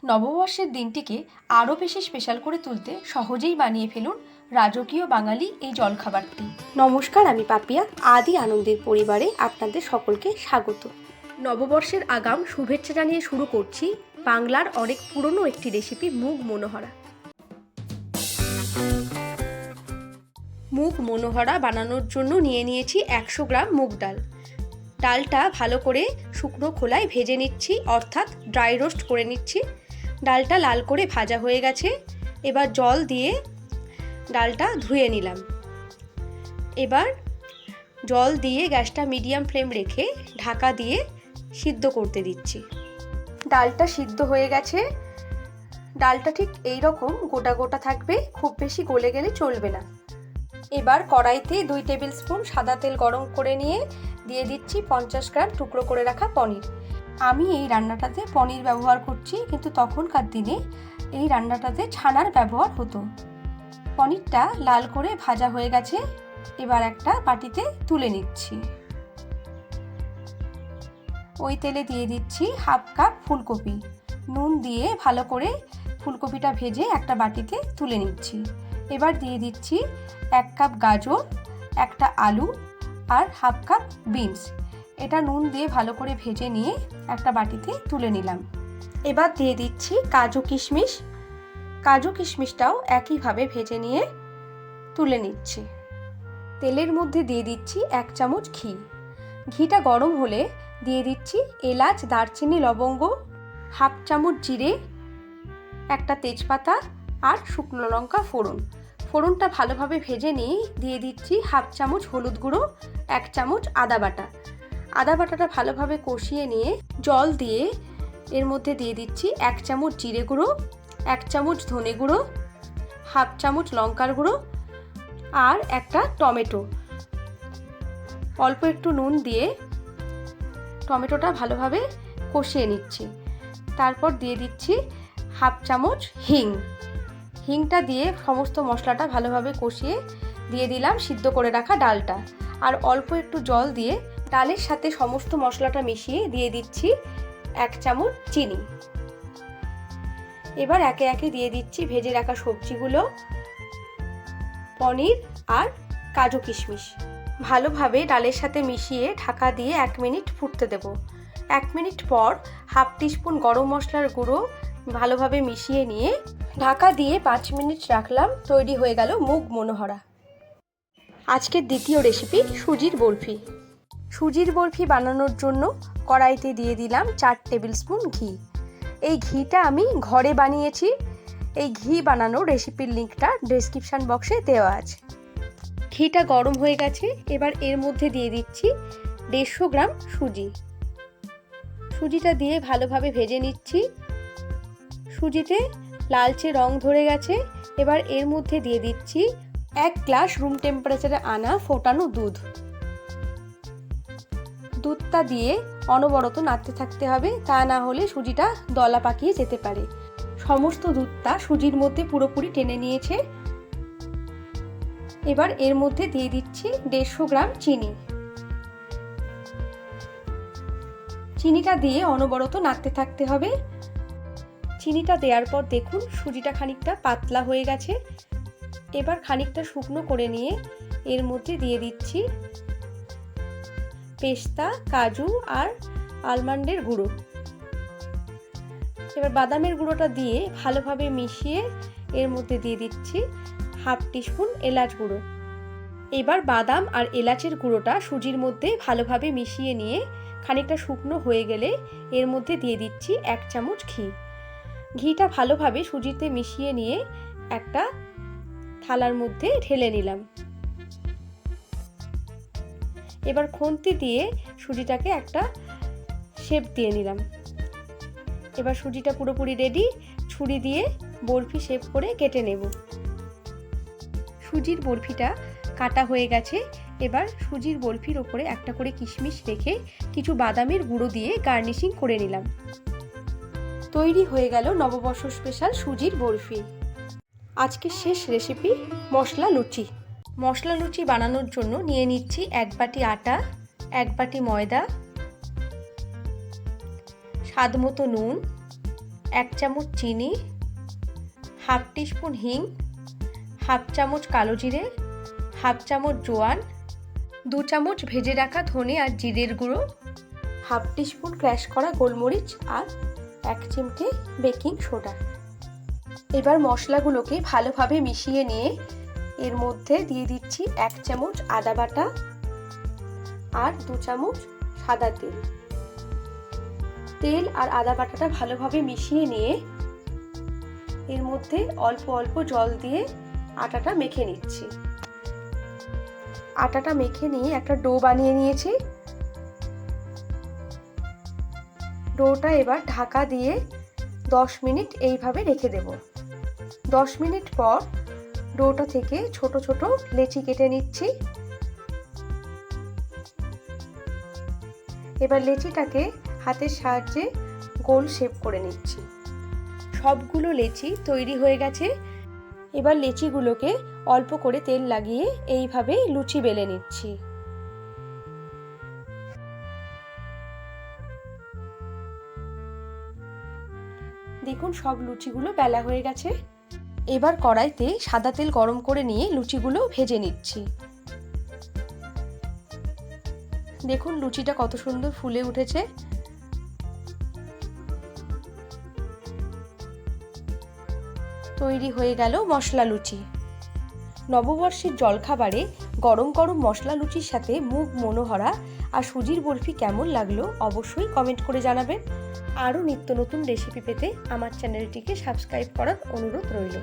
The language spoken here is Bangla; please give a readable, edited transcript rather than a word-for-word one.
নববর্ষের দিনটিকে আরও বেশি স্পেশাল করে তুলতে সহজেই বানিয়ে ফেলুন রাজকীয় বাঙালি এই জলখাবারটি। নমস্কার, আমি পাপিয়া। আদি আনন্দের পরিবারে আপনাদের সকলকে স্বাগত। নববর্ষের আগাম শুভেচ্ছা জানিয়ে শুরু করছি বাংলার অনেক পুরনো একটি রেসিপি মুগ মনোহরা। মুগ মনোহরা বানানোর জন্য নিয়ে নিয়েছি 100 গ্রাম মুগ ডাল। ডালটা ভালো করে শুকনো খোলায় ভেজে নিচ্ছি, অর্থাৎ ড্রাই রোস্ট করে নিচ্ছি। ডালটা লাল করে ভাজা হয়ে গেছে। এবার জল দিয়ে ডালটা ধুয়ে নিলাম। এবার জল দিয়ে গ্যাসটা মিডিয়াম ফ্লেম রেখে ঢাকা দিয়ে সিদ্ধ করতে দিচ্ছি। ডালটা সিদ্ধ হয়ে গেছে। ডালটা ঠিক এই রকম গোটা গোটা থাকবে, খুব বেশি গলে গেলে চলবে না। এবার কড়াইতে 2 টেবিল স্পুন সাদা তেল গরম করে নিয়ে দিয়ে দিচ্ছি 50 গ্রাম টুকরো করে রাখা পনির। আমি এই রান্নাটাতে পনির ব্যবহার করছি, কিন্তু তখনকার দিনে এই রান্নাটাতে ছানার ব্যবহার হতো। পনিরটা লাল করে ভাজা হয়ে গেছে। এবার একটা বাটিতে তুলে নিচ্ছি। ওই তেলে দিয়ে দিচ্ছি হাফ কাপ ফুলকপি। নুন দিয়ে ভালো করে ফুলকপিটা ভেজে একটা বাটিতে তুলে নিচ্ছি। এবার দিয়ে দিচ্ছি 1 কাপ গাজর, একটা আলু আর হাফ কাপ বিনস। এটা নুন দিয়ে ভালো করে ভেজে নিয়ে একটা বাটিতে তুলে নিলাম। এবার দিয়ে দিচ্ছি কাজু কিশমিশ। কাজু কিশমিশটাও একইভাবে ভেজে নিয়ে তুলে নিচ্ছি। তেলের মধ্যে দিয়ে দিচ্ছি 1 চামচ ঘি। ঘিটা গরম হলে দিয়ে দিচ্ছি এলাচ, দারচিনি, লবঙ্গ, হাফ চামচ জিরে, একটা তেজপাতা আর শুকনো লঙ্কা ফোড়ন। ফোড়নটা ভালোভাবে ভেজে নিয়ে দিয়ে দিচ্ছি হাফ চামচ হলুদ গুঁড়ো, 1 চামচ আদা বাটা। আদা বাটাটা ভালোভাবে কষিয়ে নিয়ে জল দিয়ে এর মধ্যে দিয়ে দিচ্ছি 1 চামচ জিরে গুঁড়ো, 1 চামচ ধনে গুঁড়ো, হাফ চামচ লঙ্কার গুঁড়ো আর একটা টমেটো। অল্প একটু নুন দিয়ে টমেটোটা ভালোভাবে কষিয়ে নিচ্ছি। তারপর দিয়ে দিচ্ছি হাফ চামচ হিং। হিংটা দিয়ে সমস্ত মশলাটা ভালোভাবে কষিয়ে দিয়ে দিলাম সিদ্ধ করে রাখা ডালটা। আর অল্প একটু জল দিয়ে ডালের সাথে সমস্ত মশলাটা মিশিয়ে দিয়ে দিচ্ছি 1 চামচ চিনি। এবার একে একে দিয়ে দিচ্ছি ভেজে রাখা সবজিগুলো, পনির আর কাজু কিশমিশ। ভালোভাবে ডালের সাথে মিশিয়ে ঢাকা দিয়ে 1 মিনিট ফুটতে দেব। 1 মিনিট পর হাফ টিস্পুন গরম মশলার গুঁড়ো ভালোভাবে মিশিয়ে নিয়ে ঢাকা দিয়ে 5 মিনিট রাখলাম। তৈরি হয়ে গেল মুগ মনোহরা। আজকের দ্বিতীয় রেসিপি সুজির বরফি। সুজির বরফি বানানোর জন্য কড়াইতে দিয়ে দিলাম 4 টেবিল স্পুন ঘি। এই ঘিটা আমি ঘরে বানিয়েছি। এই ঘি বানানোর রেসিপির লিঙ্কটা ডেসক্রিপশন বক্সে দেওয়া আছে। ঘিটা গরম হয়ে গেছে। এবার এর মধ্যে দিয়ে দিচ্ছি 150 গ্রাম সুজি। সুজিটা দিয়ে ভালোভাবে ভেজে নিচ্ছি। সুজিতে লালচে রং ধরে গেছে। এবার এর মধ্যে দিয়ে দিচ্ছি 1 গ্লাস রুম টেম্পারেচারে আনা ফোটানো দুধ। দুধটা দিয়ে অনবরত নাড়তে থাকতে হবে, তা না হলে সুজিটা দলা পাকিয়ে যেতে পারে। সমস্ত দুধটা সুজির মধ্যে পুরোপুরি টেনে নিয়েছে। এবার এর মধ্যে দিয়ে দিচ্ছি 150 গ্রাম চিনি। চিনিটা দিয়ে অনবরত নাড়তে থাকতে হবে। চিনিটা দেওয়ার পর দেখুন সুজিটা খানিকটা পাতলা হয়ে গেছে। এবার খানিকটা শুকনো করে নিয়ে এর মধ্যে দিয়ে দিচ্ছি পেস্তা, কাজু আর আলমন্ডের গুঁড়ো। এবার বাদামের গুঁড়োটা দিয়ে ভালোভাবে মিশিয়ে এর মধ্যে দিয়ে দিচ্ছি হাফ টিস্পুন এলাচ গুঁড়ো। এবার বাদাম আর এলাচের গুঁড়োটা সুজির মধ্যে ভালোভাবে মিশিয়ে নিয়ে খানিকটা শুকনো হয়ে গেলে এর মধ্যে দিয়ে দিচ্ছি 1 চামচ ঘি। ঘিটা ভালোভাবে সুজিতে মিশিয়ে নিয়ে একটা থালার মধ্যে ঢেলে নিলাম। এবার খুন্তি দিয়ে সুজিটাকে একটা শেপ দিয়ে নিলাম। এবার সুজিটা পুরোপুরি রেডি। ছুরি দিয়ে বরফি শেপ করে কেটে নেব। সুজির বরফিটা কাটা হয়ে গেছে। এবার সুজির বরফির ওপরে একটা করে কিশমিশ রেখে কিছু বাদামের গুঁড়ো দিয়ে গার্নিশিং করে নিলাম। তৈরি হয়ে গেল নববর্ষ স্পেশাল সুজির বরফি। আজকের শেষ রেসিপি মশলা লুচি। মশলা লুচি বানানোর জন্য নিয়ে নিচ্ছি 1 বাটি আটা, 1 বাটি ময়দা, স্বাদ মতো নুন, 1 চামচ চিনি, হাফ টিস্পুন হিং, হাফ চামচ কালো জিরে, হাফ চামচ জোয়ান, 2 চামচ ভেজে রাখা ধনে আর জিরের গুঁড়ো, হাফ টিস্পুন ক্র্যাশ করা গোলমরিচ আর 1 চিমটে বেকিং সোডা। এবার মশলাগুলোকে ভালোভাবে মিশিয়ে নিয়ে এর মধ্যে দিয়ে দিচ্ছি 1 চামচ আদা বাটা আর 2 চামচ সাদা তেল। তেল আর আদা বাটাটা ভালোভাবে মিশিয়ে নিয়ে এর মধ্যে অল্প অল্প জল দিয়ে আটাটা মেখে নিচ্ছি। আটাটা মেখে নিয়ে একটা ডো বানিয়ে নিয়েছি। ডোটা এবার ঢাকা দিয়ে 10 মিনিট এইভাবে রেখে দেব। 10 মিনিট পর ডোটা থেকে ছোট ছোট লেচি কেটে নিচ্ছি। এবার লেচিটাকে হাতের সাহায্যে গোল শেপ করে নিচ্ছি। সবগুলো লেচি তৈরি হয়ে গেছে। এবার লেচিগুলোকে অল্প করে তেল লাগিয়ে এইভাবে লুচি বেলে নিচ্ছি। দেখুন সব লুচিগুলো বেলা হয়ে গেছে। এবার কড়াইতে সাদা তেল গরম করে নিয়ে লুচিগুলো ভেজে নিচ্ছি। দেখুন লুচিটা কত সুন্দর ফুলে উঠেছে। তৈরি হয়ে গেল মশলা লুচি। নববর্ষের জলখাবারে গরম গরম মশলা লুচির সাথে মুগ মনোহরা আর সুজির বরফি কেমন লাগলো অবশ্যই কমেন্ট করে জানাবেন। আরও নিত্য নতুন রেসিপি পেতে আমার চ্যানেলটিকে সাবস্ক্রাইব করার অনুরোধ রইল।